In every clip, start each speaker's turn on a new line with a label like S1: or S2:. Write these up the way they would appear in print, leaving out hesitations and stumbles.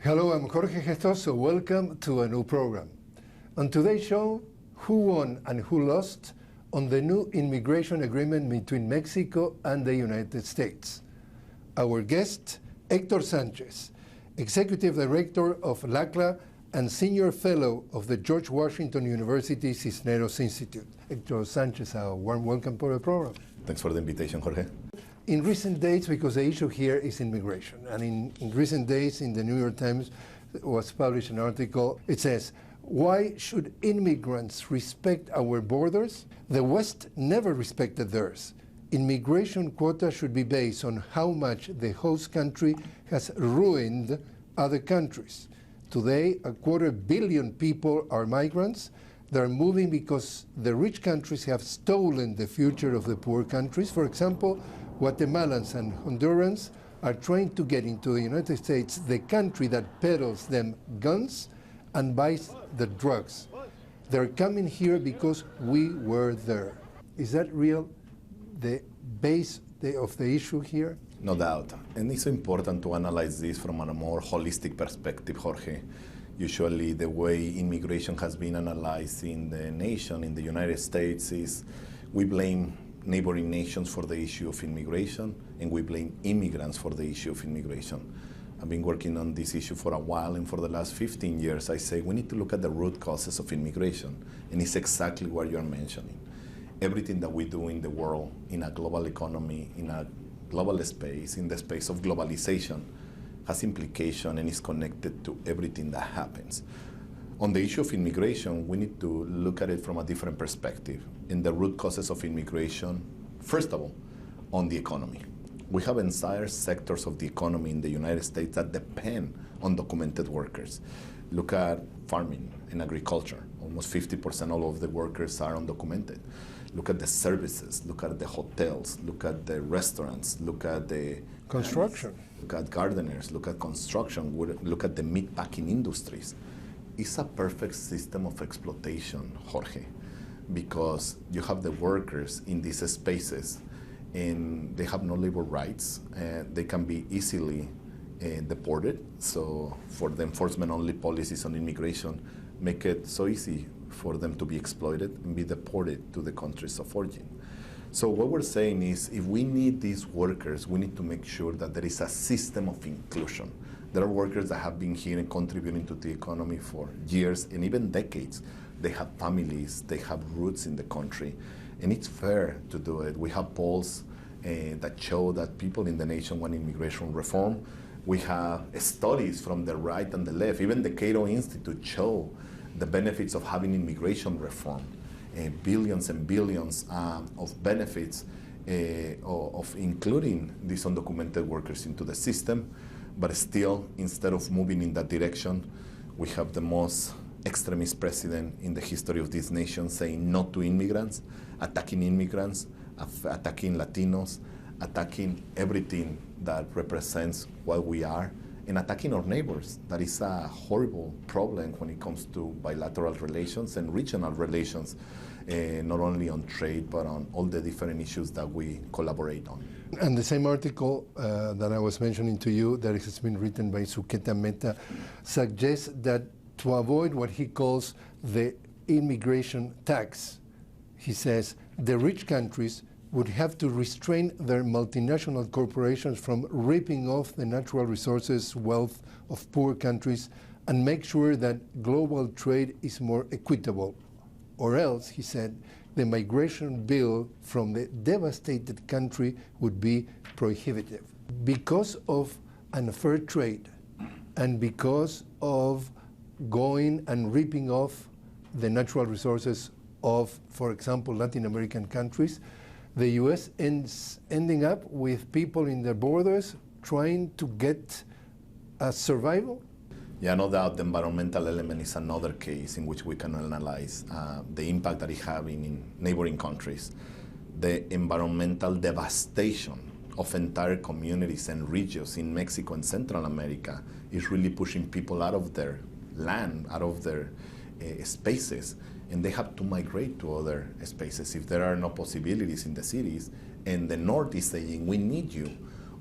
S1: Hello, I'm Jorge Héctor, so welcome to a new program. On today's show, who won and who lost on the new immigration agreement between Mexico and the United States. Our guest, Héctor Sánchez, Executive Director of LACLA and Senior Fellow of the George Washington University Cisneros Institute. Héctor Sánchez, a warm welcome to the program.
S2: Thanks for the invitation, Jorge.
S1: In recent days, because the issue here is immigration, and in recent days in the New York Times was published an article, it says, why should immigrants respect our borders? The West never respected theirs. Immigration quota should be based on how much the host country has ruined other countries. Today, 250 million people are migrants. They're moving because the rich countries have stolen the future of the poor countries. For example, Guatemalans and Hondurans are trying to get into the United States, the country that peddles them guns and buys the drugs. They're coming here because we were there. Is that real, the base of the issue here?
S2: No doubt. And it's important to analyze this from a more holistic perspective, Jorge. Usually the way immigration has been analyzed in the nation, in the United States, is we blame neighboring nations for the issue of immigration, and we blame immigrants for the issue of immigration. I've been working on this issue for a while, and for the last 15 years, I say we need to look at the root causes of immigration, and it's exactly what you're mentioning. Everything that we do in the world, in a global economy, in a global space, in the space of globalization, has implication and is connected to everything that happens. On the issue of immigration, we need to look at it from a different perspective. In the root causes of immigration, first of all, on the economy. We have entire sectors of the economy in the United States that depend on documented workers. Look at farming and agriculture. Almost 50% all of the workers are undocumented. Look at the services, look at the hotels, look at the restaurants, look at the
S1: construction.
S2: Look at gardeners, look at construction, look at the meatpacking industries. It's a perfect system of exploitation, Jorge, because you have the workers in these spaces and they have no labor rights. They can be easily deported. So for the enforcement-only policies on immigration, make it so easy for them to be exploited and be deported to the countries of origin. So what we're saying is, if we need these workers, we need to make sure that there is a system of inclusion. There are workers that have been here and contributing to the economy for years and even decades. They have families, they have roots in the country, and it's fair to do it. We have polls that show that people in the nation want immigration reform. We have studies from the right and the left. Even the Cato Institute show the benefits of having immigration reform. Billions and billions of benefits of including these undocumented workers into the system. But still, instead of moving in that direction, we have the most extremist president in the history of this nation saying no to immigrants, attacking Latinos, attacking everything that represents what we are, and attacking our neighbors. That is a horrible problem when it comes to bilateral relations and regional relations, not only on trade, but on all the different issues that we collaborate on.
S1: And the same article that I was mentioning to you, that has been written by Suqueta Mehta, suggests that to avoid what he calls the immigration tax, he says the rich countries would have to restrain their multinational corporations from ripping off the natural resources wealth of poor countries and make sure that global trade is more equitable. Or else, he said, the migration bill from the devastated country would be prohibitive. Because of unfair trade and because of going and ripping off the natural resources of, for example, Latin American countries, the U.S. ending up with people in their borders trying to get a survival?
S2: Yeah, no doubt the environmental element is another case in which we can analyze the impact that it's having in neighboring countries. The environmental devastation of entire communities and regions in Mexico and Central America is really pushing people out of their land, out of their spaces, and they have to migrate to other spaces if there are no possibilities in the cities. And the North is saying, we need you.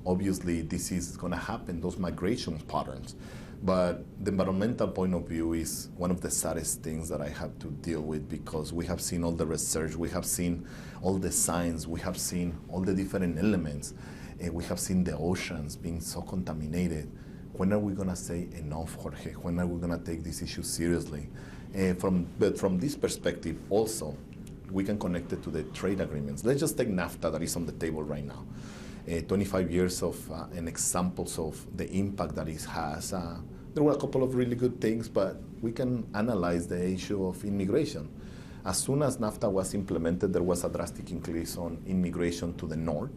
S2: Obviously, this is going to happen, those migration patterns. But the environmental point of view is one of the saddest things that I have to deal with, because we have seen all the research, we have seen all the science, we have seen all the different elements, we have seen the oceans being so contaminated. When are we going to say enough, Jorge? When are we going to take this issue seriously? But from this perspective also, we can connect it to the trade agreements. Let's just take NAFTA that is on the table right now. 25 years of and examples of the impact that it has. There were a couple of really good things, but we can analyze the issue of immigration. As soon as NAFTA was implemented, there was a drastic increase on immigration to the north.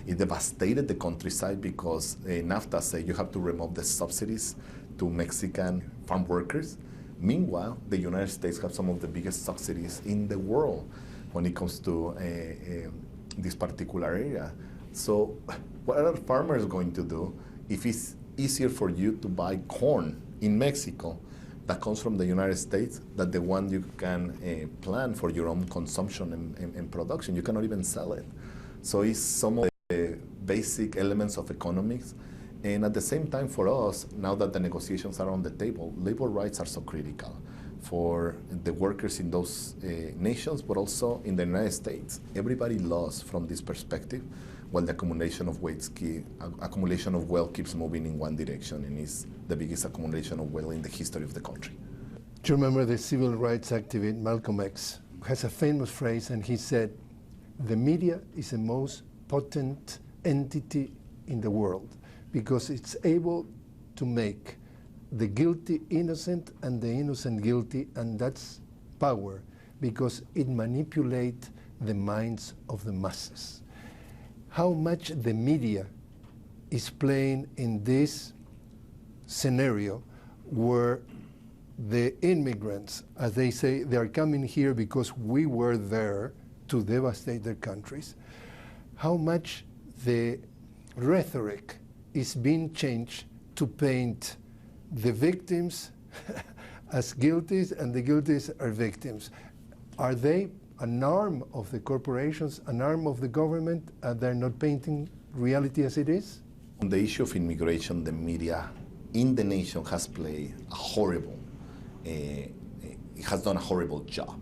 S2: It devastated the countryside because NAFTA said you have to remove the subsidies to Mexican farm workers. Meanwhile, the United States have some of the biggest subsidies in the world when it comes to this particular area. So what are farmers going to do if it's easier for you to buy corn in Mexico that comes from the United States than the one you can plant for your own consumption and production? You cannot even sell it. So it's some of the basic elements of economics. And at the same time, for us, now that the negotiations are on the table, labor rights are so critical for the workers in those nations, but also in the United States. Everybody lost from this perspective, while the accumulation of wealth keeps moving in one direction, and is the biggest accumulation of wealth in the history of the country.
S1: Do you remember the civil rights activist Malcolm X has a famous phrase, and he said, "The media is the most potent entity in the world because it's able to make the guilty innocent and the innocent guilty, and that's power because it manipulates the minds of the masses." How much the media is playing in this scenario where the immigrants, as they say, they are coming here because we were there to devastate their countries. How much the rhetoric is being changed to paint the victims as guilty and the guilties are victims. Are they an arm of the corporations, an arm of the government, and they're not painting reality as it is?
S2: On the issue of immigration, the media in the nation has played a horrible, it has done a horrible job.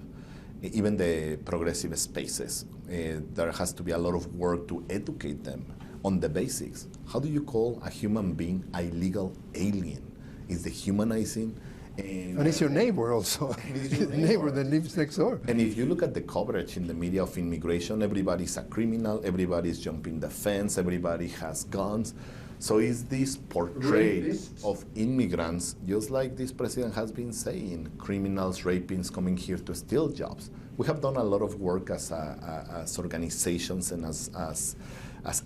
S2: Even the progressive spaces, there has to be a lot of work to educate them on the basics. How do you call a human being a legal alien? Is dehumanizing.
S1: And it's your neighbor also, your neighbor that lives next door.
S2: And if you look at the coverage in the media of immigration, everybody's a criminal, everybody's jumping the fence, everybody has guns. So is this portrait of immigrants, just like this president has been saying, criminals, rapists coming here to steal jobs. We have done a lot of work as organizations and as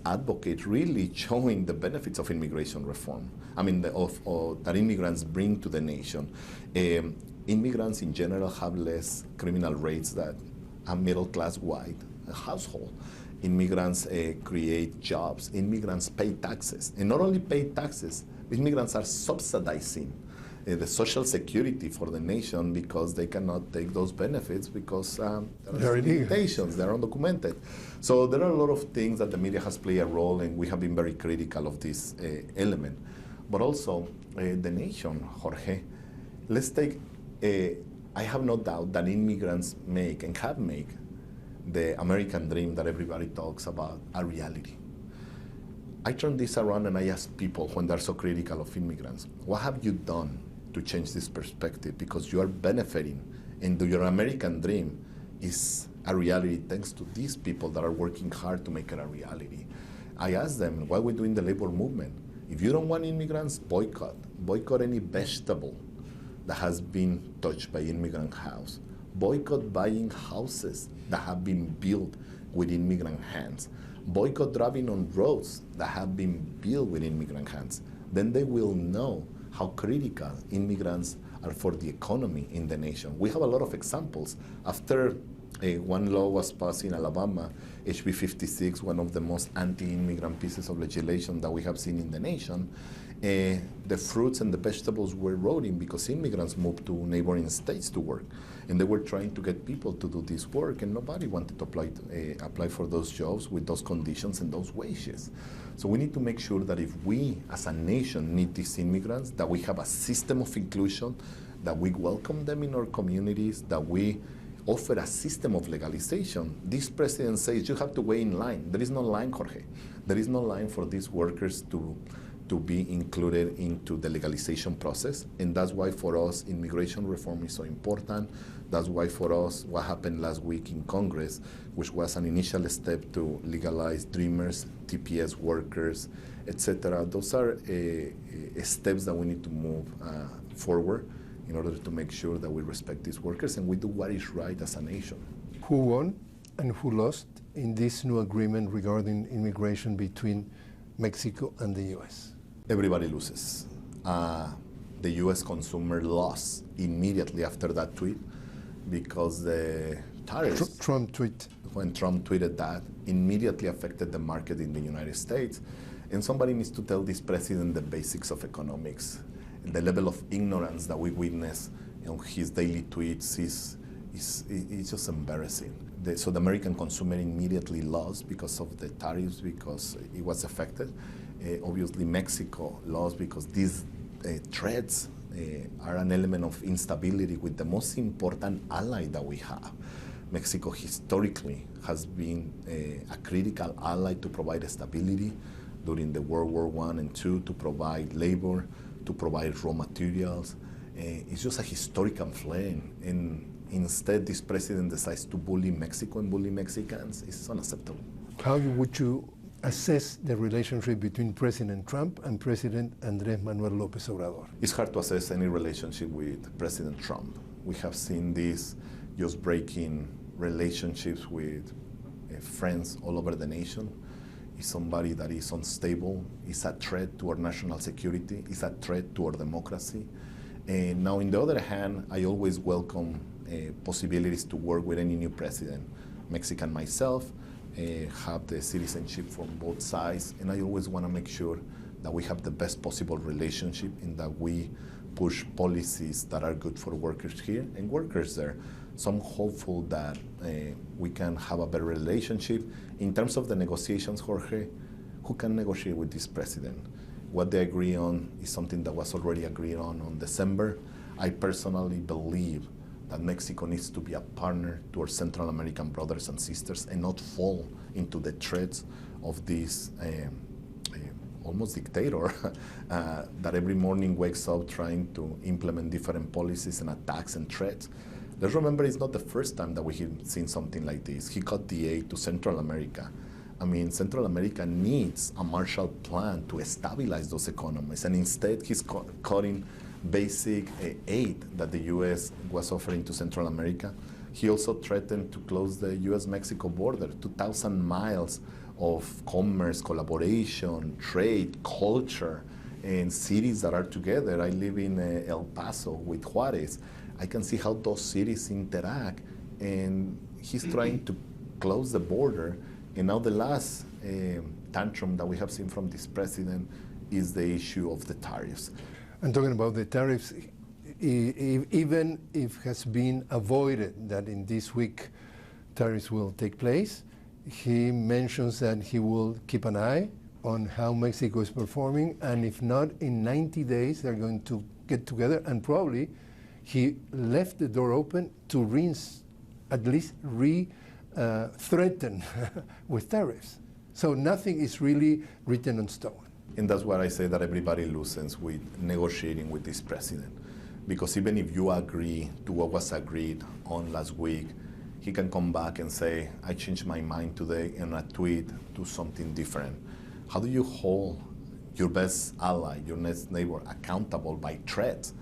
S2: advocates, really showing the benefits of immigration reform. I mean, that immigrants bring to the nation. Immigrants in general have less criminal rates than a middle-class white household. Immigrants create jobs. Immigrants pay taxes. And not only pay taxes, immigrants are subsidizing the social security for the nation because they cannot take those benefits because there are limitations, they're undocumented. So there are a lot of things that the media has played a role, and we have been very critical of this element. But also the nation, Jorge. Let's take, I have no doubt that immigrants make and have made the American dream that everybody talks about a reality. I turn this around and I ask people when they're so critical of immigrants, what have you done to change this perspective? Because you are benefiting, and your American dream is a reality thanks to these people that are working hard to make it a reality. I ask them, why are we doing the labor movement? If you don't want immigrants, boycott. Boycott any vegetable that has been touched by immigrant house. Boycott buying houses that have been built with immigrant hands. Boycott driving on roads that have been built with immigrant hands. Then they will know how critical immigrants are for the economy in the nation. We have a lot of examples. After One law was passed in Alabama, HB 56, one of the most anti-immigrant pieces of legislation that we have seen in the nation. The fruits and the vegetables were rotting because immigrants moved to neighboring states to work. And they were trying to get people to do this work, and nobody wanted to apply for those jobs with those conditions and those wages. So we need to make sure that if we, as a nation, need these immigrants, that we have a system of inclusion, that we welcome them in our communities, that we offer a system of legalization. This president says you have to wait in line. There is no line, Jorge. There is no line for these workers to be included into the legalization process. And that's why for us, immigration reform is so important. That's why for us, what happened last week in Congress, which was an initial step to legalize Dreamers, TPS workers, etc. Those are steps that we need to move forward in order to make sure that we respect these workers and we do what is right as a nation.
S1: Who won and who lost in this new agreement regarding immigration between Mexico and the U.S.?
S2: Everybody loses. The U.S. consumer lost immediately after that tweet because the tariffs,
S1: Trump tweet.
S2: When Trump tweeted that, immediately affected the market in the United States. And somebody needs to tell this president the basics of economics. The level of ignorance that we witness in his daily tweets is just embarrassing. So the American consumer immediately lost because of the tariffs, because it was affected. Obviously, Mexico lost because these threats are an element of instability with the most important ally that we have. Mexico historically has been a critical ally to provide stability during the World War I and II, to provide labor, to provide raw materials. It's just a historical flame. And instead, this president decides to bully Mexico and bully Mexicans. It's unacceptable.
S1: How would you assess the relationship between President Trump and President Andrés Manuel López Obrador?
S2: It's hard to assess any relationship with President Trump. We have seen this just breaking relationships with friends all over the nation. He's somebody that is unstable, is a threat to our national security, is a threat to our democracy. And now, on the other hand, I always welcome possibilities to work with any new president. Mexican myself, have the citizenship from both sides, and I always want to make sure that we have the best possible relationship and that we push policies that are good for workers here and workers there. So I'm hopeful that we can have a better relationship. In terms of the negotiations, Jorge, who can negotiate with this president? What they agree on is something that was already agreed on December. I personally believe that Mexico needs to be a partner to our Central American brothers and sisters and not fall into the threats of this almost dictator that every morning wakes up trying to implement different policies and attacks and threats. Let's remember, it's not the first time that we have seen something like this. He cut the aid to Central America. I mean, Central America needs a Marshall Plan to stabilize those economies, and instead he's cutting basic aid that the U.S. was offering to Central America. He also threatened to close the U.S.-Mexico border, 2,000 miles of commerce, collaboration, trade, culture, and cities that are together. I live in El Paso with Juarez. I can see how those cities interact, and he's trying to close the border. And now the last tantrum that we have seen from this president is the issue of the tariffs.
S1: And talking about the tariffs, even if has been avoided that in this week tariffs will take place, he mentions that he will keep an eye on how Mexico is performing, and if not, in 90 days they're going to get together, and probably he left the door open to at least threaten with tariffs. So nothing is really written on stone.
S2: And that's why I say that everybody loses with negotiating with this president. Because even if you agree to what was agreed on last week, he can come back and say, I changed my mind today, and a tweet do something different. How do you hold your best ally, your next neighbor, accountable by threats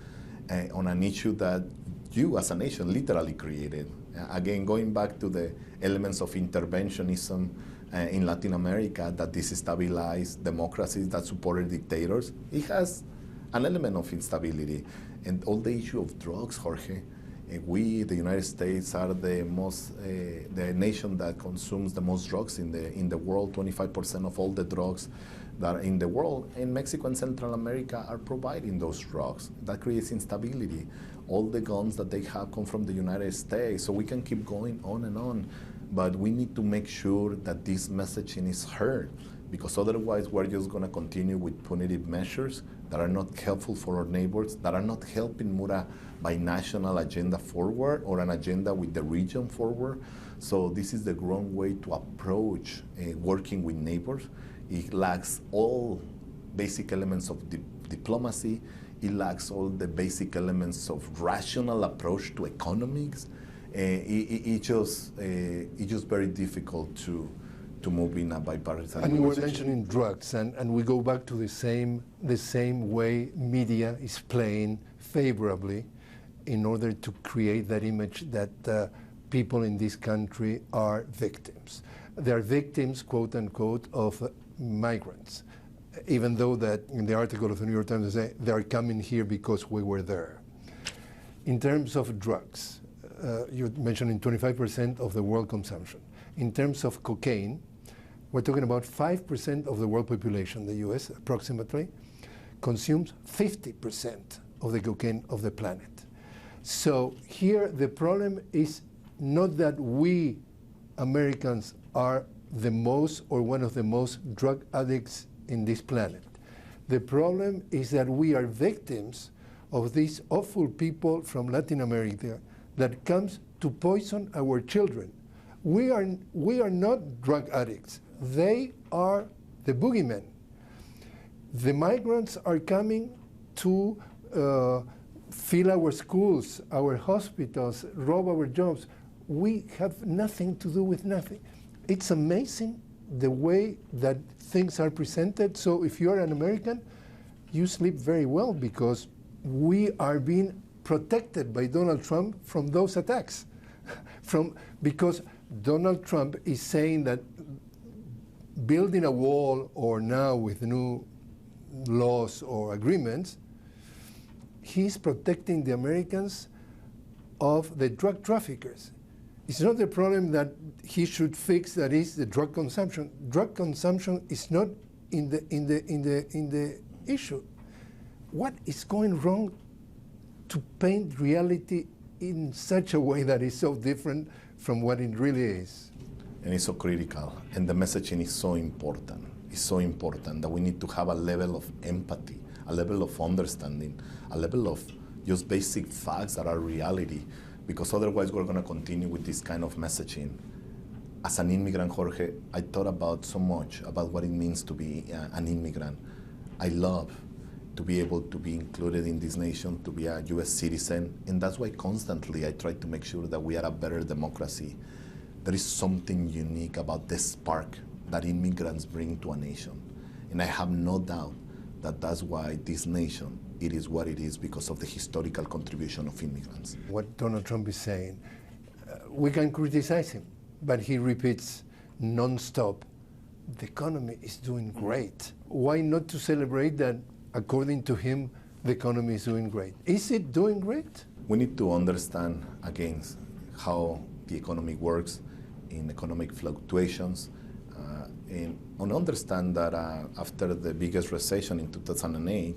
S2: on an issue that you as a nation literally created? Again, going back to the elements of interventionism in Latin America that destabilize democracies, that supported dictators, it has an element of instability. And all the issue of drugs, Jorge, We, the United States, are the nation that consumes the most drugs in the world. 25% of all the drugs that are in the world, in Mexico and Central America, are providing those drugs. That creates instability. All the guns that they have come from the United States, so we can keep going on and on. But we need to make sure that this messaging is heard, because otherwise we're just going to continue with punitive measures that are not helpful for our neighbors, that are not helping move a binational agenda forward or an agenda with the region forward. So this is the wrong way to approach working with neighbors. It lacks all basic elements of diplomacy. It lacks all the basic elements of rational approach to economics. It's just very difficult to move in a bipartisan.
S1: And you were mentioning drugs, and we go back to the same way media is playing favorably in order to create that image that people in this country are victims. They are victims, quote unquote, of migrants, even though that in the article of the New York Times they say they are coming here because we were there. In terms of drugs, you mentioned 25% of the world consumption. In terms of cocaine, we're talking about 5% of the world population. The US approximately consumes 50% of the cocaine of the planet. So here the problem is not that we Americans are the most or one of the most drug addicts in this planet. The problem is that we are victims of these awful people from Latin America that comes to poison our children. We are not drug addicts. They are the boogeymen. The migrants are coming to fill our schools, our hospitals, rob our jobs. We have nothing to do with nothing. It's amazing the way that things are presented. So if you're an American, you sleep very well because we are being protected by Donald Trump from those attacks. Because Donald Trump is saying that building a wall, or now with new laws or agreements, he's protecting the Americans of the drug traffickers. It's not the problem that he should fix, that is the drug consumption. Drug consumption is not in the issue. What is going wrong to paint reality in such a way that is so different from what it really is?
S2: And it's so critical, and the messaging is so important. It's so important that we need to have a level of empathy, a level of understanding, a level of just basic facts that are reality, because otherwise we're going to continue with this kind of messaging. As an immigrant, Jorge, I thought about so much about what it means to be an immigrant. I love to be able to be included in this nation, to be a US citizen, and that's why constantly I try to make sure that we are a better democracy. There is something unique about the spark that immigrants bring to a nation, and I have no doubt that that's why this nation, it is what it is, because of the historical contribution of immigrants.
S1: What Donald Trump is saying, we can criticize him, but he repeats non-stop, the economy is doing great. Why not to celebrate that, according to him, the economy is doing great? Is it doing great?
S2: We need to understand, again, how the economy works in economic fluctuations, and understand that after the biggest recession in 2008,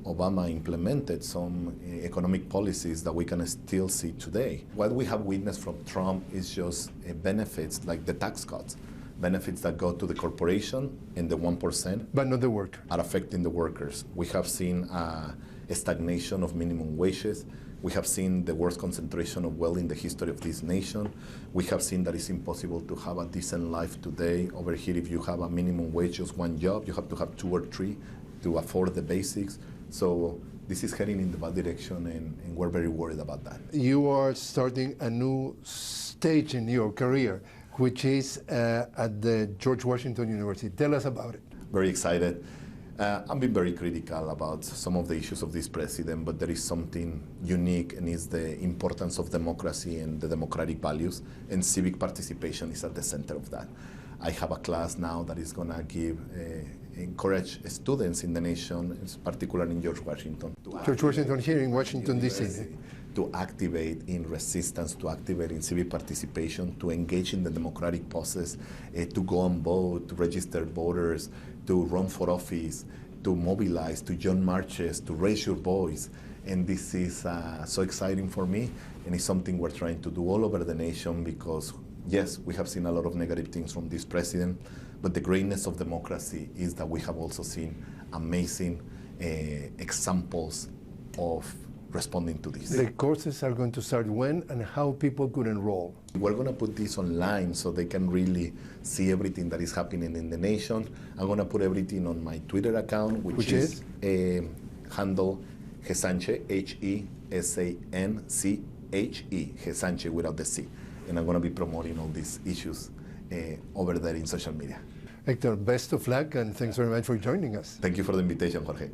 S2: Obama implemented some economic policies that we can still see today. What we have witnessed from Trump is just benefits like the tax cuts, benefits that go to the corporation and the 1%.
S1: But not the worker.
S2: Are affecting the workers. We have seen a stagnation of minimum wages. We have seen the worst concentration of wealth in the history of this nation. We have seen that it's impossible to have a decent life today. Over here, if you have a minimum wage, just one job, you have to have 2 or 3 to afford the basics. So this is heading in the bad direction, and we're very worried about that.
S1: You are starting a new stage in your career, which is at the George Washington University. Tell us about it.
S2: Very excited. I've been very critical about some of the issues of this president, but there is something unique, and it's the importance of democracy and the democratic values, and civic participation is at the center of that. I have a class now that is going to encourage students in the nation, particularly in George Washington.
S1: George Washington here in Washington, D.C.
S2: to activate in resistance, to activate in civic participation, to engage in the democratic process, to go and vote, to register voters, to run for office, to mobilize, to join marches, to raise your voice. And this is so exciting for me, and it's something we're trying to do all over the nation because, yes, we have seen a lot of negative things from this president, but the greatness of democracy is that we have also seen amazing examples of responding to this.
S1: The courses are going to start when and how people could enroll?
S2: We're going to put this online so they can really see everything that is happening in the nation. I'm going to put everything on my Twitter account, which is handle Sánchez, H-E-S-A-N-C-H-E, Sánchez without the C. And I'm going to be promoting all these issues over there in social media.
S1: Héctor, best of luck and thanks very much for joining us.
S2: Thank you for the invitation, Jorge.